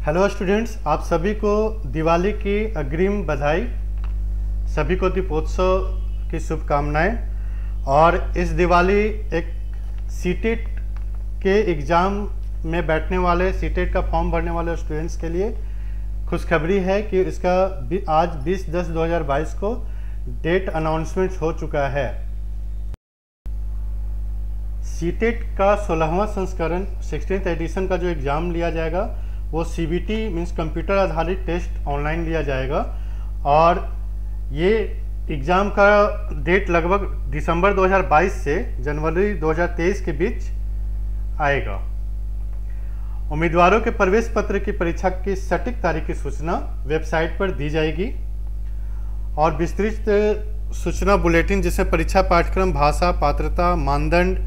Hello students, आप सभी को दिवाली की अग्रिम बधाई। सभी को दीपोत्सव की शुभकामनाएं। और इस दिवाली एक सीटेट के एग्ज़ाम में बैठने वाले, सीटेट का फॉर्म भरने वाले स्टूडेंट्स के लिए खुशखबरी है कि इसका आज 20/10/2022 को डेट अनाउंसमेंट हो चुका है। सीटेट का 16वां संस्करण 16th एडिशन का जो एग्ज़ाम लिया जाएगा वो CBT मीन्स कंप्यूटर आधारित टेस्ट ऑनलाइन लिया जाएगा। और ये एग्ज़ाम का डेट लगभग दिसंबर 2022 से जनवरी 2023 के बीच आएगा। उम्मीदवारों के प्रवेश पत्र की परीक्षा की सटीक तारीख की सूचना वेबसाइट पर दी जाएगी। और विस्तृत सूचना बुलेटिन जिसमें परीक्षा पाठ्यक्रम, भाषा, पात्रता, मानदंड,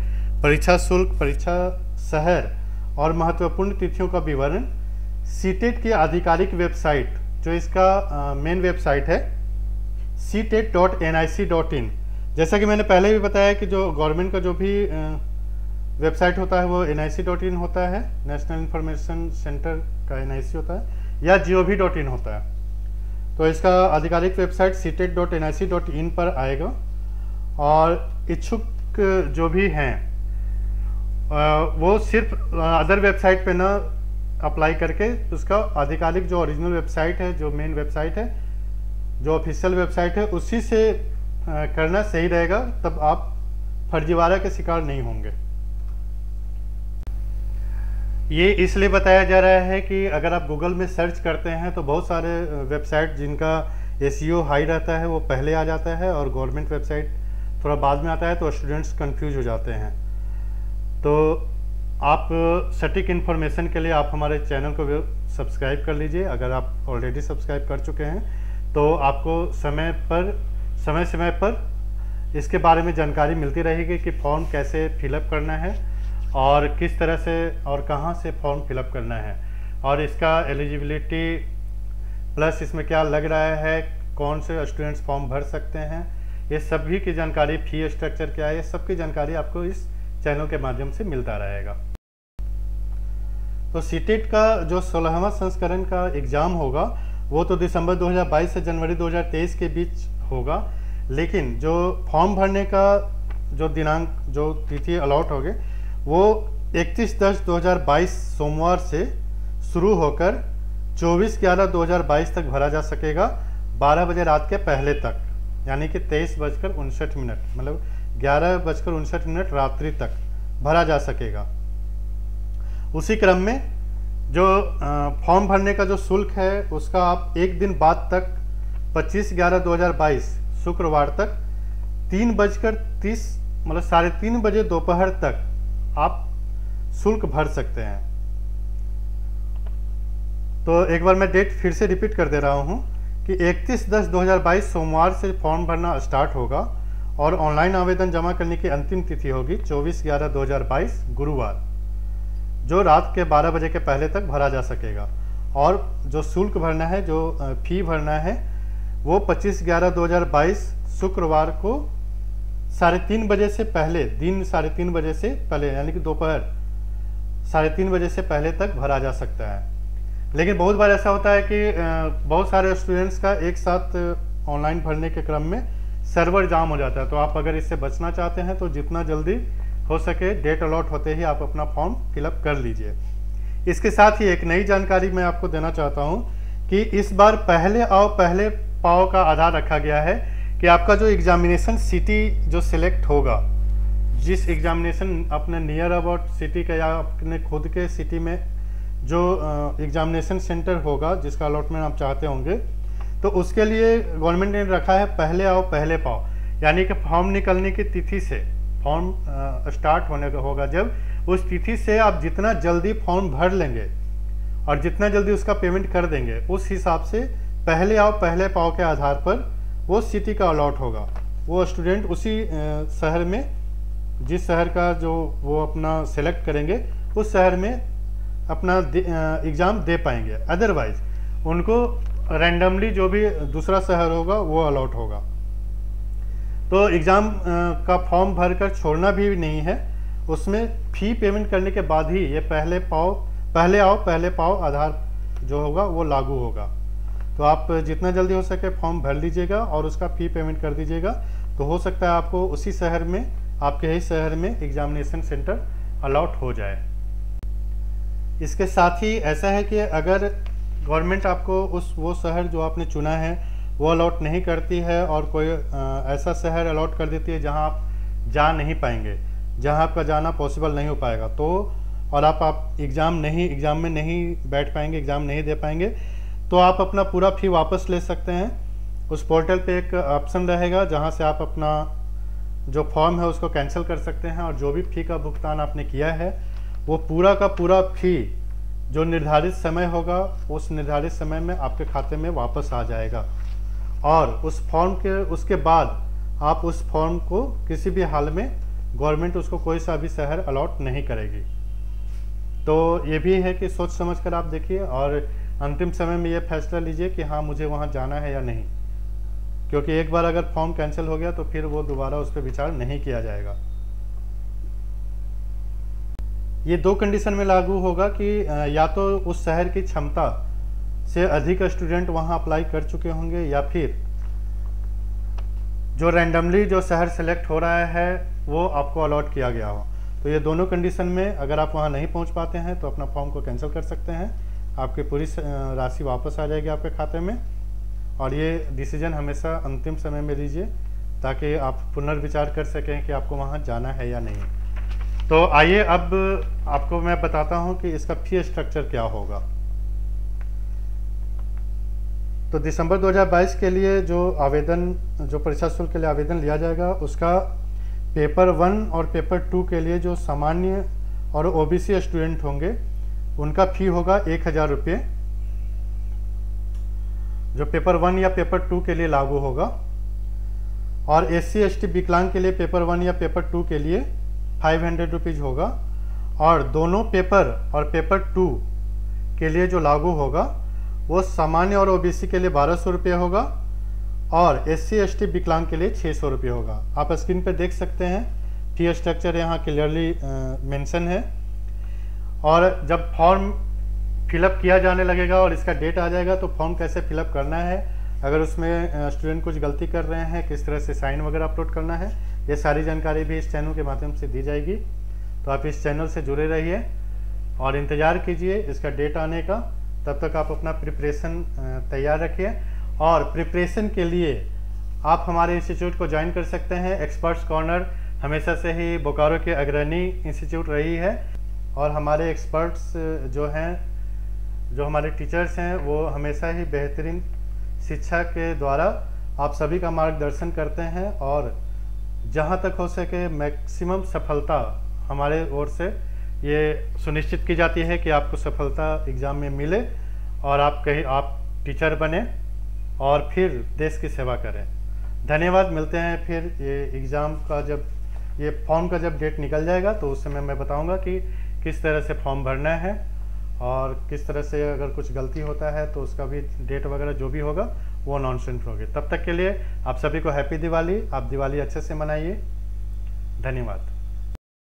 परीक्षा शुल्क, परीक्षा शहर और महत्वपूर्ण तिथियों का विवरण सीटेट की आधिकारिक वेबसाइट, जो इसका मेन वेबसाइट है ctet.nic.in। जैसा कि मैंने पहले भी बताया कि जो गवर्नमेंट का जो भी वेबसाइट होता है वो nic.in होता है, नेशनल इंफॉर्मेशन सेंटर का NIC होता है, या gov.in होता है। तो इसका आधिकारिक वेबसाइट ctet.nic.in पर आएगा। और इच्छुक जो भी हैं वो सिर्फ अदर वेबसाइट पे ना अप्लाई करके उसका आधिकारिक जो ओरिजिनल वेबसाइट है, जो मेन वेबसाइट है, जो ऑफिशियल वेबसाइट है, उसी से करना सही रहेगा। तब आप फर्जीवाड़ा के शिकार नहीं होंगे। ये इसलिए बताया जा रहा है कि अगर आप गूगल में सर्च करते हैं तो बहुत सारे वेबसाइट जिनका SEO हाई रहता है वो पहले आ जाता है, और गवर्नमेंट वेबसाइट थोड़ा बाद में आता है, तो स्टूडेंट्स कंफ्यूज हो जाते हैं। तो आप सटीक इन्फॉर्मेशन के लिए आप हमारे चैनल को सब्सक्राइब कर लीजिए। अगर आप ऑलरेडी सब्सक्राइब कर चुके हैं तो आपको समय समय पर इसके बारे में जानकारी मिलती रहेगी कि फॉर्म कैसे फिलअप करना है और किस तरह से और कहां से फॉर्म फिलअप करना है, और इसका एलिजिबिलिटी प्लस इसमें क्या लग रहा है, कौन से स्टूडेंट्स फॉर्म भर सकते हैं, ये सभी की जानकारी, फी स्ट्रक्चर क्या है, ये सब की जानकारी आपको इस चैनल के माध्यम से मिलता रहेगा। तो सीटेट का जो 16वां संस्करण का एग्ज़ाम होगा वो तो दिसंबर 2022 से जनवरी 2023 के बीच होगा, लेकिन जो फॉर्म भरने का जो दिनांक, जो तिथि अलॉट होगी वो 31/10/2022 सोमवार से शुरू होकर 24/11/2022 तक भरा जा सकेगा, 12 बजे रात के पहले तक, यानी कि 23:59, मतलब 11:59 रात्रि तक भरा जा सकेगा। उसी क्रम में जो फॉर्म भरने का जो शुल्क है उसका आप एक दिन बाद तक 25/11/2022 शुक्रवार तक 3:30 मतलब 3:30 बजे दोपहर तक आप शुल्क भर सकते हैं। तो एक बार मैं डेट फिर से रिपीट कर दे रहा हूं कि 31/10/2022 सोमवार से फॉर्म भरना स्टार्ट होगा और ऑनलाइन आवेदन जमा करने की अंतिम तिथि होगी 24/11/2022 गुरुवार, जो रात के 12 बजे के पहले तक भरा जा सकेगा। और जो शुल्क भरना है, जो फी भरना है, वो 25/11/2022 शुक्रवार को 3:30 बजे से पहले, दिन 3:30 बजे से पहले, यानी कि दोपहर 3:30 बजे से पहले तक भरा जा सकता है। लेकिन बहुत बार ऐसा होता है कि बहुत सारे स्टूडेंट्स का एक साथ ऑनलाइन भरने के क्रम में सर्वर जाम हो जाता है। तो आप अगर इससे बचना चाहते हैं तो जितना जल्दी हो सके डेट अलॉट होते ही आप अपना फॉर्म फिलअप कर लीजिए। इसके साथ ही एक नई जानकारी मैं आपको देना चाहता हूं कि इस बार पहले आओ पहले पाओ का आधार रखा गया है कि आपका जो एग्जामिनेशन सिटी जो सिलेक्ट होगा, जिस एग्जामिनेशन अपने नियर अबाउट सिटी का या अपने खुद के सिटी में जो एग्जामिनेशन सेंटर होगा जिसका अलॉटमेंट आप चाहते होंगे, तो उसके लिए गवर्नमेंट ने रखा है पहले आओ पहले पाओ। यानी कि फॉर्म निकलने की तिथि से, फॉर्म स्टार्ट होने का होगा जब, उस तिथि से आप जितना जल्दी फॉर्म भर लेंगे और जितना जल्दी उसका पेमेंट कर देंगे, उस हिसाब से पहले आओ पहले पाओ के आधार पर वो सिटी का अलॉट होगा। वो स्टूडेंट उसी शहर में, जिस शहर का जो वो अपना सेलेक्ट करेंगे, उस शहर में अपना एग्ज़ाम दे पाएंगे। अदरवाइज उनको रैंडमली जो भी दूसरा शहर होगा वो अलॉट होगा। तो एग्ज़ाम का फॉर्म भरकर छोड़ना भी नहीं है, उसमें फ़ी पेमेंट करने के बाद ही ये पहले आओ पहले पाओ आधार जो होगा वो लागू होगा। तो आप जितना जल्दी हो सके फॉर्म भर लीजिएगा और उसका फ़ी पेमेंट कर दीजिएगा। तो हो सकता है आपको उसी शहर में, आपके ही शहर में एग्जामिनेशन सेंटर अलॉट हो जाए। इसके साथ ही ऐसा है कि अगर गवर्नमेंट आपको वो शहर जो आपने चुना है वो अलॉट नहीं करती है और कोई ऐसा शहर अलॉट कर देती है जहां आप जा नहीं पाएंगे, जहां आपका जाना पॉसिबल नहीं हो पाएगा, तो और आप एग्ज़ाम में नहीं बैठ पाएंगे, एग्ज़ाम नहीं दे पाएंगे, तो आप अपना पूरा फ़ी वापस ले सकते हैं। उस पोर्टल पे एक ऑप्शन रहेगा जहां से आप अपना जो फॉर्म है उसको कैंसिल कर सकते हैं और जो भी फ़ी का भुगतान आपने किया है वो पूरा का पूरा फ़ी जो निर्धारित समय होगा उस निर्धारित समय में आपके खाते में वापस आ जाएगा। और उस फॉर्म के उसके बाद आप उस फॉर्म को किसी भी हाल में गवर्नमेंट उसको कोई सा भी शहर अलॉट नहीं करेगी। तो ये भी है कि सोच समझ कर आप देखिए और अंतिम समय में ये फैसला लीजिए कि हाँ मुझे वहाँ जाना है या नहीं, क्योंकि एक बार अगर फॉर्म कैंसिल हो गया तो फिर वो दोबारा उस पर विचार नहीं किया जाएगा। ये दो कंडीशन में लागू होगा कि या तो उस शहर की क्षमता से अधिक स्टूडेंट वहाँ अप्लाई कर चुके होंगे या फिर जो रैंडमली जो शहर सेलेक्ट हो रहा है वो आपको अलॉट किया गया हो। तो ये दोनों कंडीशन में अगर आप वहाँ नहीं पहुँच पाते हैं तो अपना फॉर्म को कैंसिल कर सकते हैं, आपकी पूरी राशि वापस आ जाएगी आपके खाते में। और ये डिसीजन हमेशा अंतिम समय में लीजिए ताकि आप पुनर्विचार कर सकें कि आपको वहाँ जाना है या नहीं। तो आइए अब आपको मैं बताता हूँ कि इसका फी स्ट्रक्चर क्या होगा। तो दिसंबर 2022 के लिए जो परीक्षा शुल्क के लिए आवेदन लिया जाएगा उसका पेपर 1 और पेपर 2 के लिए जो सामान्य और ओबीसी स्टूडेंट होंगे उनका फ़ी होगा 1000 रुपये, जो पेपर 1 या पेपर 2 के लिए लागू होगा। और SC ST विकलांग के लिए पेपर 1 या पेपर 2 के लिए 500 रुपीज़ होगा। और दोनों पेपर और पेपर 2 के लिए जो लागू होगा वो सामान्य और ओबीसी के लिए 1200 रुपये होगा और SC ST विकलांग के लिए 600 रुपये होगा। आप स्क्रीन पे देख सकते हैं फी स्ट्रक्चर यहाँ क्लियरली मेंशन है। और जब फॉर्म फिलअप किया जाने लगेगा और इसका डेट आ जाएगा तो फॉर्म कैसे फिलअप करना है, अगर उसमें स्टूडेंट कुछ गलती कर रहे हैं किस तरह से साइन वगैरह अपलोड करना है, ये सारी जानकारी भी इस चैनल के माध्यम से दी जाएगी। तो आप इस चैनल से जुड़े रहिए और इंतज़ार कीजिए इसका डेट आने का। तब तक आप अपना प्रिपरेशन तैयार रखिए और प्रिपरेशन के लिए आप हमारे इंस्टीट्यूट को ज्वाइन कर सकते हैं। एक्सपर्ट्स कॉर्नर हमेशा से ही बोकारो के अग्रणी इंस्टीट्यूट रही है और हमारे एक्सपर्ट्स जो हमारे टीचर्स हैं वो हमेशा ही बेहतरीन शिक्षा के द्वारा आप सभी का मार्गदर्शन करते हैं और जहां तक हो सके मैक्सिमम सफलता हमारे ओर से ये सुनिश्चित की जाती है कि आपको सफलता एग्ज़ाम में मिले और आप टीचर बने और फिर देश की सेवा करें। धन्यवाद। मिलते हैं फिर ये फॉर्म का जब डेट निकल जाएगा तो उस समय मैं बताऊंगा कि किस तरह से फॉर्म भरना है और किस तरह से अगर कुछ गलती होता है तो उसका भी डेट वगैरह जो भी होगा वो अनाउंसमेंट होगी। तब तक के लिए आप सभी को हैप्पी दिवाली। आप दिवाली अच्छे से मनाइए। धन्यवाद।